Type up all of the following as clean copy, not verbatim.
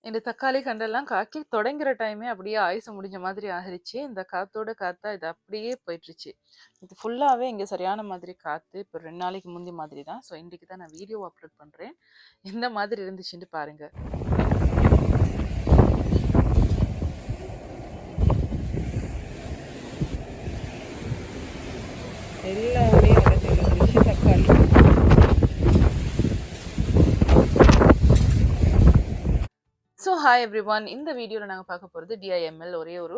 இந்த தக்காளி கண்டெல்லாம் காய்க்க தொடங்குற டைமே அப்படியே ஆயுசு முடிஞ்ச மாதிரி ஆயிருச்சு. இந்த காத்தோட காத்தா இது அப்படியே போயிட்டுருச்சு. இது ஃபுல்லாவே இங்க சரியான மாதிரி காத்து. இப்போ 2 நாளைக்கு முந்தி மாதிரி தான். ஸோ இன்னைக்கு தான் நான் வீடியோ அப்லோட் பண்றேன். எந்த மாதிரி இருந்துச்சுன்னு பாருங்க. எல்லாமே உடஞ்சி தக்காளி. So hi everyone. இந்த வீடியோவில் நாங்கள் பார்க்க போகிறது டிஐஎம்எல் ஒரே ஒரு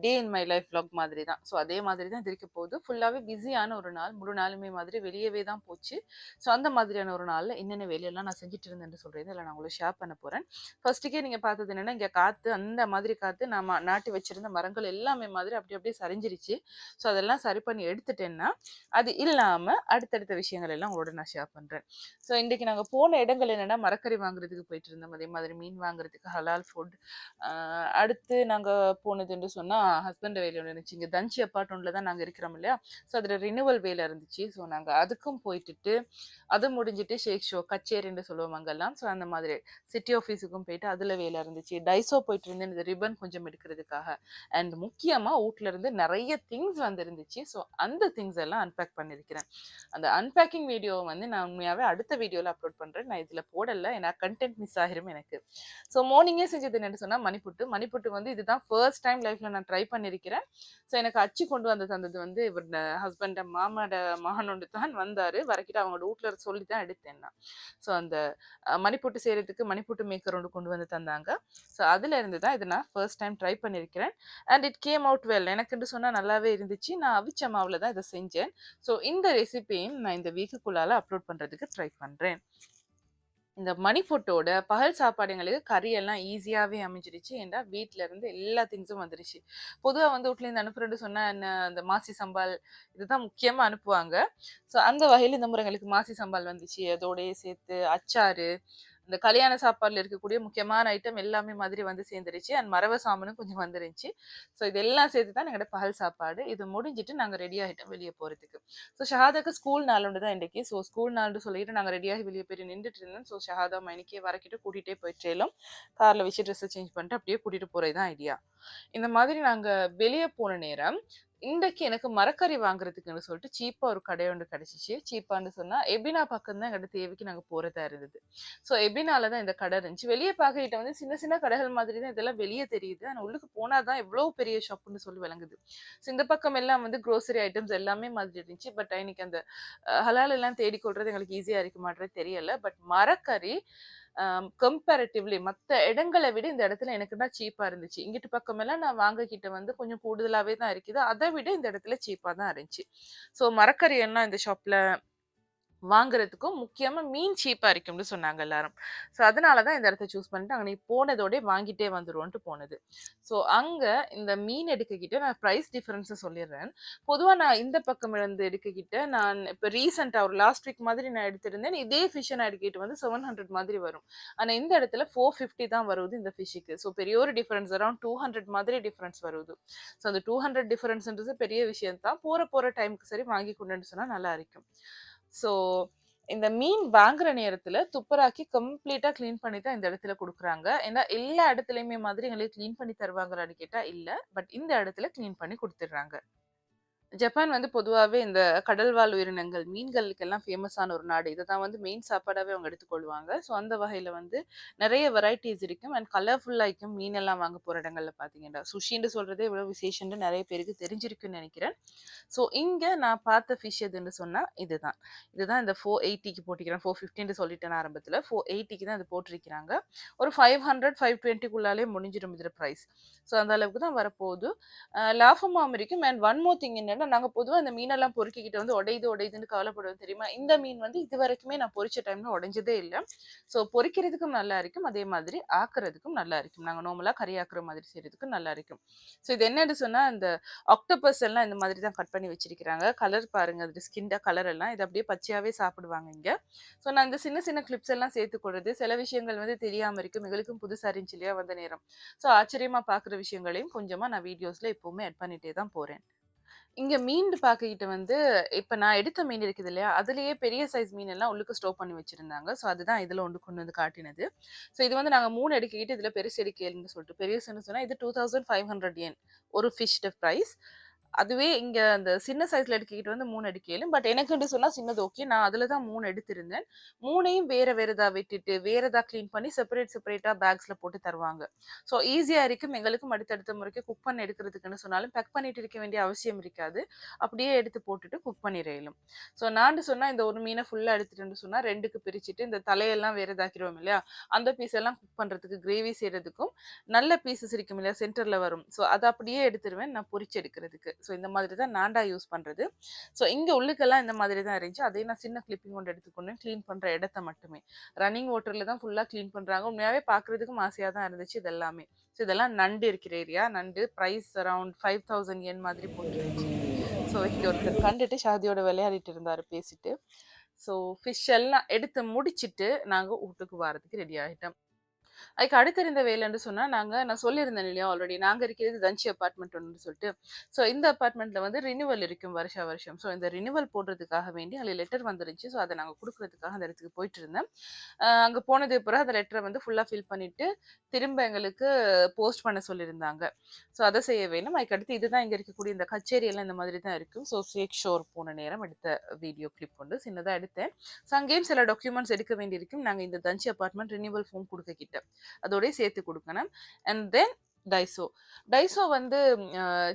டே இன் மை லைஃப் vlog மாதிரி தான். ஸோ அதே மாதிரி தான் இது இருக்க போகுது. ஃபுல்லாகவே பிஸியான ஒரு நாள், முழு நாளுமே மாதிரி வெளியவே தான் போச்சு. ஸோ அந்த மாதிரியான ஒரு நாளில் என்னென்ன வேலையெல்லாம் நான் செஞ்சுட்டு இருந்தேன்னு சொல்கிறது இல்லை நான் உங்களுக்கு ஷேர் பண்ண போகிறேன். ஃபர்ஸ்ட்டுக்கே நீங்கள் பார்த்தது என்னென்னா, இங்கே காற்று அந்த மாதிரி காற்று நான் நாட்டி வச்சிருந்த மரங்கள் எல்லாமே மாதிரி அப்படி அப்படியே சரிஞ்சிருச்சு. ஸோ அதெல்லாம் சரி பண்ணி எடுத்துட்டேன்னா, அது இல்லாமல் அடுத்தடுத்த விஷயங்கள் எல்லாம் உங்களோட நான் ஷேர் பண்ணுறேன். ஸோ இன்றைக்கி நாங்கள் போன இடங்கள் என்னென்னா, மரக்கறி வாங்குறதுக்கு போயிட்டு இருந்தோம். அதே மாதிரி மீன் வாங்குறதுக்கு ஹலால் ஃபுட். அடுத்து நாங்கள் போனதுன்னு சொன்னால் ஹஸ்பண்ட் வேலை ஒன்று இருந்துச்சு. இங்கே தஞ்சி அப்பார்ட்மெண்ட்டில் தான் நாங்கள் இருக்கிறோம் இல்லையா. ஸோ அதில் ரினிவல் வேலை இருந்துச்சு. ஸோ நாங்கள் அதுக்கும் போயிட்டுட்டு அது முடிஞ்சிட்டு ஷேக் ஷோ கச்சேரின்னு சொல்லுவோம் அங்கெல்லாம். ஸோ அந்த மாதிரி சிட்டி ஆஃபீஸுக்கும் போயிட்டு அதில் வேலை இருந்துச்சு. டைஸோ போயிட்டு இருந்தேன் இந்த ரிப்பன் கொஞ்சம் எடுக்கிறதுக்காக. அண்ட் முக்கியமாக வீட்டில் இருந்து நிறைய திங்ஸ் வந்து இருந்துச்சு. ஸோ அந்த திங்ஸ் எல்லாம் அன்பேக் பண்ணியிருக்கிறேன். அந்த அன்பேக்கிங் வீடியோவை வந்து நான் உண்மையாகவே அடுத்த வீடியோவில் அப்லோட் பண்ணுறேன். நான் இதில் போடலை, ஏன்னா கண்டென்ட் மிஸ் ஆகிரும் எனக்கு. ஸோ மார்னிங்கே செஞ்சது என்னன்னு சொன்னால் மணிப்புட்டு வந்து இதுதான் ஃபர்ஸ்ட் டைம் லைஃப்பில் நான் ட்ரை பண்ணியிருக்கிறேன். ஸோ எனக்கு அச்சு கொண்டு வந்து தந்தது வந்து இவர் ஹஸ்பண்ட் மாமாட மகனோண்டு தான் வந்தார். வரைக்கிட்டு அவங்களோட வீட்டில் சொல்லி தான் எடுத்தேன் நான். ஸோ அந்த மணிப்புட்டு செய்கிறதுக்கு மணிப்புட்டு மேக்கர் ஒன்று கொண்டு வந்து தந்தாங்க. ஸோ அதில் இருந்து தான் இதை நான் ஃபர்ஸ்ட் டைம் ட்ரை பண்ணியிருக்கிறேன். And it came out well. எனக்குன்னு சொன்னால் நல்லாவே இருந்துச்சு. நான் அவிச்ச மாவில் தான் இதை செஞ்சேன். ஸோ இந்த ரெசிபியும் நான் இந்த வீக்குக்குள்ளால் அப்லோட் பண்ணுறதுக்கு ட்ரை பண்ணுறேன். இந்த மணிப்புட்டோட பகல் சாப்பாடுங்களுக்கு கறி எல்லாம் ஈஸியாகவே அமைஞ்சிருச்சு. ஏன்டா வீட்டில் இருந்து எல்லா திங்ஸும் வந்துருச்சு. பொதுவாக வந்து வீட்லேருந்து அனுப்புறேன்னு சொன்னால் என்ன, அந்த மாசி சம்பால் இதுதான் முக்கியமாக அனுப்புவாங்க. ஸோ அந்த வகையில் இந்த முறை எங்களுக்கு மாசி சம்பால் வந்துச்சு. அதோடயே சேர்த்து அச்சாறு, இந்த கல்யாண சாப்பாடுல இருக்கக்கூடிய முக்கியமான ஐட்டம் எல்லாமே மாதிரி வந்து சேர்ந்துருச்சு. அண்ட் மரவ சாமனும் கொஞ்சம் வந்துருந்துச்சு. ஸோ இதெல்லாம் சேர்த்து தான் எங்களோட பகல் சாப்பாடு. இது முடிஞ்சிட்டு நாங்கள் ரெடி ஆகிட்டோம் வெளியே போகிறதுக்கு. ஸோ ஷஹாதாக்கு ஸ்கூல் நாள் ஒன்று தான் இன்றைக்கி. ஸோ ஸ்கூல் நாள்னு சொல்லிட்டு நாங்கள் ரெடியாகி வெளியே போய் நின்றுட்டு இருந்தோம். ஸோ ஷஹாதா மணிக்கே வரக்கிட்டு கூட்டிகிட்டே போயிட்டேலும் காரில் வச்சு ட்ரெஸ்ஸை சேஞ்ச் பண்ணிட்டு அப்படியே கூட்டிகிட்டு போகிறது தான் ஐடியா. இந்த மாதிரி நாங்கள் வெளியே போன நேரம் இன்றைக்கு எனக்கு மரக்கறி வாங்குறதுக்குன்னு சொல்லிட்டு சீப்பாக ஒரு கடை ஒன்று கிடச்சிச்சு. சீப்பான்னு சொன்னால் எபினா பக்கம் தான் எங்களோட தேவைக்கு நாங்கள் போகிறதா இருந்தது. ஸோ எபினால தான் இந்த கடை இருந்துச்சு. வெளியே பார்க்கிட்ட வந்து சின்ன சின்ன கடைகள் மாதிரி தான் இதெல்லாம் வெளியே தெரியுது. ஆனால் உள்ளுக்கு போனால் தான் எவ்வளோ பெரிய ஷாப்புன்னு சொல்லி விளங்குது. ஸோ இந்த பக்கம் எல்லாம் வந்து க்ரோசரி ஐட்டம்ஸ் எல்லாமே மாதிரி இருந்துச்சு. பட் இன்னைக்கு அந்த ஹலால் எல்லாம் தேடிக்கொள்றது எங்களுக்கு ஈஸியாக இருக்க மாட்டேறது தெரியல. பட் மரக்கறி கம்பேரிட்டிவ்லி மற்ற இடங்களை விட இந்த இடத்துல எனக்கு தான் சீப்பாக இருந்துச்சு. இங்கிட்டு பக்கமெல்லாம் நான் வாங்கிக்கிட்ட வந்து கொஞ்சம் கூடுதலாகவே தான் இருக்குது. அதை விட இந்த இடத்துல சீப்பாக தான் இருந்துச்சு. ஸோ மரக்கறி எல்லாம் இந்த ஷாப்பில் வாங்குறதுக்கும் முக்கியமா மீன் சீப்பா இருக்கும்னு சொன்னாங்க எல்லாரும். ஸோ அதனால தான் இந்த இடத்த சூஸ் பண்ணிட்டு அங்க நீ போனதோடே வாங்கிட்டே வந்துருவோன்ட்டு போனது. ஸோ அங்க இந்த மீன் எடுக்கக்கிட்ட நான் பிரைஸ் டிஃபரன்ஸ் சொல்லிடுறேன். பொதுவா நான் இந்த பக்கம் இருந்து எடுக்கக்கிட்ட நான் இப்போ ரீசெண்டா ஒரு லாஸ்ட் வீக் மாதிரி நான் எடுத்திருந்தேன். இதே ஃபிஷ் நான் எடுக்கிட்டு வந்து 700 மாதிரி வரும். ஆனா இந்த இடத்துல 450 தான் வருது இந்த ஃபிஷ்ஷுக்கு. ஸோ பெரிய ஒரு டிஃபரன்ஸ் அரௌண்ட் 200 மாதிரி டிஃபரன்ஸ் வருது. ஸோ அந்த 200 டிஃபரன்ஸ்ன்றது பெரிய விஷயம் தான். போற டைமுக்கு சரி வாங்கி கொண்டுன்னு சொன்னா நல்லா இருக்கும். ஸோ இந்த மீன் வாங்குற நேரத்துல துப்புராக்கி கம்ப்ளீட்டா கிளீன் பண்ணி தான் இந்த இடத்துல குடுக்குறாங்க. ஏன்னா எல்லா இடத்துலயுமே மாதிரி எங்களுக்கு கிளீன் பண்ணி தருவாங்களான்னு கேட்டா இல்ல. பட் இந்த இடத்துல கிளீன் பண்ணி குடுத்துடுறாங்க. ஜப்பான் வந்து பொதுவாவே இந்த கடல்வாழ் உயிரினங்கள், மீன்களுக்கெல்லாம் ஃபேமஸான ஒரு நாடு. இத தான் வந்து மெயின் சாப்பாடாவே அவங்க எடுத்துக்கொள்வாங்க. ஸோ அந்த வகையில வந்து நெறைய வெரைட்டீஸ் இருக்கும். அண்ட் கலர்ஃபுல்லா இருக்கும் மீனெல்லாம் வாங்க போற இடங்கள்ல பார்த்தீங்கன்னா. சுஷின்னு சொல்றதே இவ்வளோ விசேஷம்னு நெறைய பேருக்கு தெரிஞ்சிருக்குன்னு நெனைக்கிறேன். ஸோ இங்க நான் பார்த்த ஃபிஷ் எதுன்னு சொன்னா இதுதான். இதுதான் இந்த 480க்கு போட்டிருக்கிறேன். 450ன்னு சொல்லிட்டேன் ஆரம்பத்துல. 480க்கு தான் இது போட்டிருக்கிறாங்க. ஒரு 500, 520க்குள்ளாலே முடிஞ்சிடும் இதுல பிரைஸ். ஸோ அந்த அளவுக்கு தான் வரப்போகுது. லாபமாவும் இருக்கும். அண்ட் ஒன் மோர் திங் என்னன்னா, நாங்க பொதுவா இந்த மீனெல்லாம் பொறுக்கிக்கிட்டு வந்து உடையுதுன்னு கவலைப்படுவோம் தெரியுமா? இந்த மீன் வந்து இதுவரைக்குமே நான் பொரிச்ச டைம்ல உடைஞ்சதே இல்ல. ஸோ பொரிக்கிறதுக்கும் நல்லா இருக்கும். அதே மாதிரி ஆக்குறதுக்கும் நல்லா இருக்கும். நாங்க நார்மலா கறி ஆக்குற மாதிரி செய்றதுக்கும் நல்லா இருக்கும். ஸோ இது என்னன்னு சொன்னா, இந்த ஆக்டோபஸ் எல்லாம் இந்த மாதிரி தான் கட் பண்ணி வச்சிருக்கிறாங்க. கலர் பாருங்க. அது ஸ்கின்ட கலர் எல்லாம். இது அப்படியே பச்சையாவே சாப்பிடுவாங்க இங்க. ஸோ நான் இந்த சின்ன சின்ன கிளிப்ஸ் எல்லாம் சேர்த்துக்கொள்றது. சில விஷயங்கள் வந்து தெரியாம இருக்கும். எங்களுக்கும் புதுசா இருந்துச்சு இல்லையா வந்த நேரம். ஸோ ஆச்சரியமா பார்க்குற விஷயங்களையும் கொஞ்சமா நான் வீடியோஸ்ல எப்பவுமே ஆட் பண்ணிட்டே தான் போறேன். இங்க மீன் பாக்கெட் வந்து இப்ப நான் எடுத்த மீன் இருக்குது இல்லையா? அதிலேயே பெரிய சைஸ் மீன் எல்லாம் உள்ளுக்கு ஸ்டோர் பண்ணி வச்சிருந்தாங்க. ஸோ அதுதான் இதுல ஒண்ணு கொண்டு வந்து காட்டினது. ஸோ இது வந்து நாங்க 3 எடுத்துக்கிட்டு இதுல பெருசு எடுக்கையல்ன்னு சொல்லிட்டு பெருசுன்னு சொன்னா இது 2500 yen ஒரு ஃபிஷ்ட பிரைஸ். அதுவே இங்க அந்த சின்ன சைஸ்ல எடுத்துக்கிட்டு வந்து 3 எடுக்கையிலும். பட் எனக்குன்னு சொன்னா சின்னது ஓகே. நான் அதுல தான் 3 எடுத்திருந்தேன். 3யும் வேற வேற இதா வெட்டிட்டு, வேற இதா கிளீன் பண்ணி செப்பரேட்டா பேக்ஸ்ல போட்டு தருவாங்க. ஸோ ஈஸியா இருக்கும். எங்களுக்கும் அடுத்தடுத்த முறைக்கு குக் பண்ண எடுக்கிறதுக்குன்னு சொன்னாலும், பேக் பண்ணிட்டு இருக்க வேண்டிய அவசியம் இருக்காது. அப்படியே எடுத்து போட்டுட்டு குக் பண்ணிற இயலும். ஸோ நான்டு சொன்னா இந்த ஒரு மீன ஃபுல்லா எடுத்துட்டேன்னு சொன்னா 2க்கு பிரிச்சுட்டு, இந்த தலையெல்லாம் வேற இதாக்கிருவோம் இல்லையா? அந்த பீஸ் எல்லாம் குக் பண்றதுக்கு, கிரேவி செய்றதுக்கும் நல்ல பீசஸ் இருக்கும் இல்லையா? சென்டர்ல வரும். ஸோ அத அப்படியே எடுத்துருவேன் நான் பொரிச்சு எடுக்கிறதுக்கு. ஸோ இந்த மாதிரி தான் நான்டா யூஸ் பண்றது. ஸோ இங்க உள்ளுக்கெல்லாம் இந்த மாதிரி தான் இருந்துச்சு. அதே நான் சின்ன கிளிப்பிங் கொண்டு எடுத்துக்கொண்டேன். கிளீன் பண்ற இடத்த மட்டுமே. ரன்னிங் வாட்டர்ல தான் ஃபுல்லா கிளீன் பண்றாங்க. உண்மையாவே பார்க்கறதுக்கும் ஆசையா தான் இருந்துச்சு இது எல்லாமே. ஸோ இதெல்லாம் நண்டு இருக்கிற ஏரியா. நண்டு பிரைஸ் அரவுண்ட் 5000 yen மாதிரி போட்டிருந்துச்சு. ஸோ இங்க ஒருத்தர் கண்டுட்டு ஷாதியோட விளையாடிட்டு இருந்தாரு பேசிட்டு. ஸோ ஃபிஷ் எல்லாம் எடுத்து முடிச்சுட்டு நாங்க வூட்டுக்கு வாரதுக்கு ரெடி ஆயிட்டோம். அதுக்கு அடுத்து இருந்த வேலைன்னு சொன்னா, நான் சொல்லியிருந்தேன் இல்லையா ஆல்ரெடி. நாங்க இருக்கிறது தன்ஷி அபார்ட்மெண்ட் ஒன்னு சொல்லிட்டு. ஸோ இந்த அபார்ட்மெண்ட்ல வந்து ரினிவல் இருக்கும் வருஷா வருஷம். ஸோ இந்த ரினிவல் போடுறதுக்காக வேண்டி அதுல லெட்டர் வந்துருந்துச்சு. ஸோ அத நாங்க குடுக்குறதுக்காக அந்த இடத்துக்கு போயிட்டு இருந்தேன். அங்க போனதுக்கு பிறகு அந்த லெட்டர வந்து ஃபுல்லா ஃபில் பண்ணிட்டு, திரும்ப எங்களுக்கு போஸ்ட் பண்ண சொல்லியிருந்தாங்க. ஸோ அத செய்ய வேணும். அதுக்கு அடுத்து இதுதான் இங்க இருக்கக்கூடிய இந்த கச்சேரி எல்லாம் இந்த மாதிரி தான் இருக்கும். ஸோ சேக் ஷோர் போன நேரம் எடுத்த வீடியோ கிளிப் வந்து சின்னதா எடுத்தேன். ஸோ அங்கேயும் சில டாக்குமெண்ட்ஸ் எடுக்க வேண்டியிருக்கும். நாங்க இந்த தன்ஷி அபார்ட்மெண்ட் ரினிவல் ஃபார்ம் குடுக்க கிட்ட. அதோடயே சேர்த்து குடுக்கணும். And then Daiso. டைசோ வந்து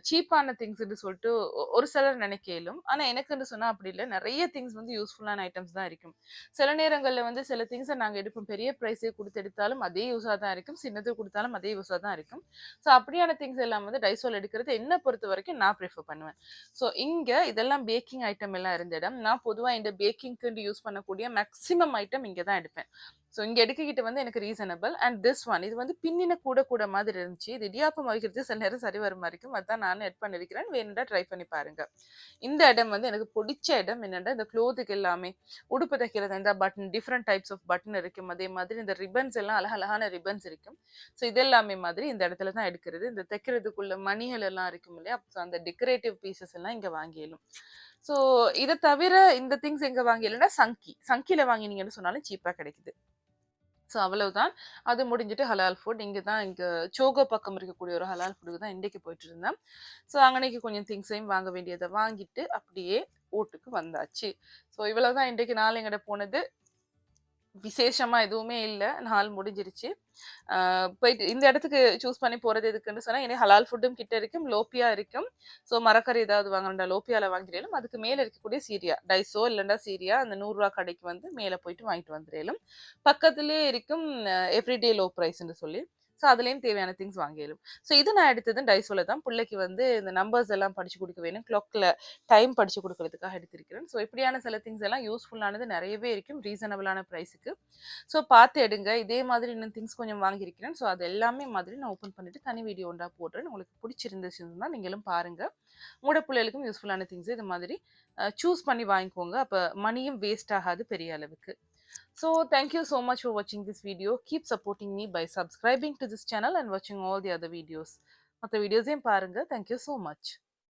சீப்பான திங்ஸ்ன்னு சொல்லிட்டு ஒரு சிலர் நினைக்க இயலும். ஆனா எனக்குன்னு சொன்னா அப்படி இல்ல. நெறைய திங்ஸ் வந்து யூஸ்ஃபுல்லான ஐட்டம்ஸ் தான் இருக்கும். சில நேரங்கள்ல வந்து சில திங்ஸ நாங்க எடுப்போம். பெரிய பிரைஸே குடுத்து எடுத்தாலும் அதே யூஸா தான் இருக்கும். சின்னது குடுத்தாலும் அதே யூஸா தான் இருக்கும். ஸோ அப்படியான திங்ஸ் எல்லாம் வந்து டைசோல எடுக்கிறது என்ன பொறுத்தவரைக்கும் நான் பிரிஃபர் பண்ணுவேன். ஸோ இங்க இதெல்லாம் பேக்கிங் ஐட்டம் எல்லாம் இருந்த இடம். நான் பொதுவா இந்த பேக்கிங்க்குன்னு யூஸ் பண்ணக்கூடிய மேக்ஸிமம் ஐட்டம் இங்க தான் எடுப்பேன். ஸோ இங்க எடுத்துக்கிட்டு வந்து எனக்கு ரீசனபிள் அண்ட் திஸ் ஒன் இது வந்து பின்னின கூட மாதிரி இருந்துச்சு. இது இடியாப்பம் வைக்கிறது சில நேரம் சரி வர மாதிரி இருக்கும். அதான் நானும் எட் பண்ணிருக்கிறேன். வேணும்னா ட்ரை பண்ணி பாருங்க. இந்த இடம் வந்து எனக்கு பிடிச்ச இடம் என்னன்னா இந்த க்ளோத்துக்கு எல்லாமே உடுப்பு தைக்கிறது இந்த button different types off button இருக்கும். அதே மாதிரி இந்த ரிப்பன்ஸ் எல்லாம் அழகழகான ரிப்பன்ஸ் இருக்கும். ஸோ இது எல்லாமே மாதிரி இந்த இடத்துல தான் எடுக்கிறது. இந்த தைக்கிறதுக்குள்ள மணிகள் எல்லாம் இருக்கும் இல்லையா? ஸோ அந்த டெக்கரேட்டிவ் பீசஸ் எல்லாம் இங்க வாங்கிடலாம். ஸோ இத தவிர இந்த திங்ஸ் எங்க வாங்கிடலன்னா சங்கில வாங்கினீங்கன்னு சொன்னாலும் சீப்பா கிடைக்குது. ஸோ அவ்வளவுதான். அது முடிஞ்சுட்டு ஹலால் ஃபுட். இங்க சோகோ பக்கம் இருக்கக்கூடிய ஒரு ஹலால் ஃபுட்டுக்கு தான் இன்றைக்கு போயிட்டு இருந்தேன். ஸோ அங்கனைக்கு கொஞ்சம் திங்ஸையும் வாங்க வேண்டியத வாங்கிட்டு அப்படியே வூட்டுக்கு வந்தாச்சு. ஸோ இவ்வளவுதான் இன்றைக்கு நாள் எங்கிட்ட போனது. விசேஷமா எதுவுமே இல்ல. நாள் முடிஞ்சிருச்சு. போயிட்டு இந்த இடத்துக்கு சூஸ் பண்ணி போறது எதுக்குன்னு சொன்னா, இனி ஹலால் ஃபுட்டும் கிட்ட இருக்கும், லோப்பியா இருக்கும். ஸோ மரக்கறி ஏதாவது வாங்கணும்னா லோப்பியால வாங்கிடலும். அதுக்கு மேல இருக்கக்கூடிய சீரியா, டைஸோ இல்லன்னா சீரியா அந்த ரூ. 100 கடைக்கு வந்து மேல போயிட்டு வாங்கிட்டு வந்துரலும். பக்கத்திலேயே இருக்கும் எவ்ரிடே லோ பிரைஸ்ன்னு சொல்லி. ஸோ அதுலயும் தேவையான திங்ஸ் வாங்கிடலும். ஸோ இது நான் எடுத்தது டைஸோல தான். புள்ளைக்கு வந்து இந்த நம்பர்ஸ் எல்லாம் படிச்சு குடுக்க வேணும். கிளாக்ல டைம் படிச்சு குடுக்கறதுக்காக எடுத்திருக்கிறேன். ஸோ இப்படியான சில திங்ஸ் எல்லாம் யூஸ்ஃபுல்லானது நெறையவே இருக்கும். ரீசனபிளான பிரைஸ்க்கு. ஸோ பார்த்து எடுங்க. இதே மாதிரி இன்னும் திங்ஸ் கொஞ்சம் வாங்கியிருக்கிறேன். ஸோ அது எல்லாமே மாதிரி நான் ஓப்பன் பண்ணிட்டு தனி வீடியோ ஒன்றா போடுறேன். உங்களுக்கு பிடிச்சிருந்துச்சுன்னா நீங்களும் பாருங்க. உங்களோட பிள்ளைகளுக்கும் யூஸ்ஃபுல்லான திங்ஸ் இது மாதிரி சூஸ் பண்ணி வாங்கிக்கோங்க. அப்ப மணியும் வேஸ்ட் ஆகாது பெரிய அளவுக்கு. So thank you so much for watching this video. Keep supporting me by subscribing to this channel and watching all the other videos. மத்த வீடியோஸையும் பாருங்க. Thank you so much.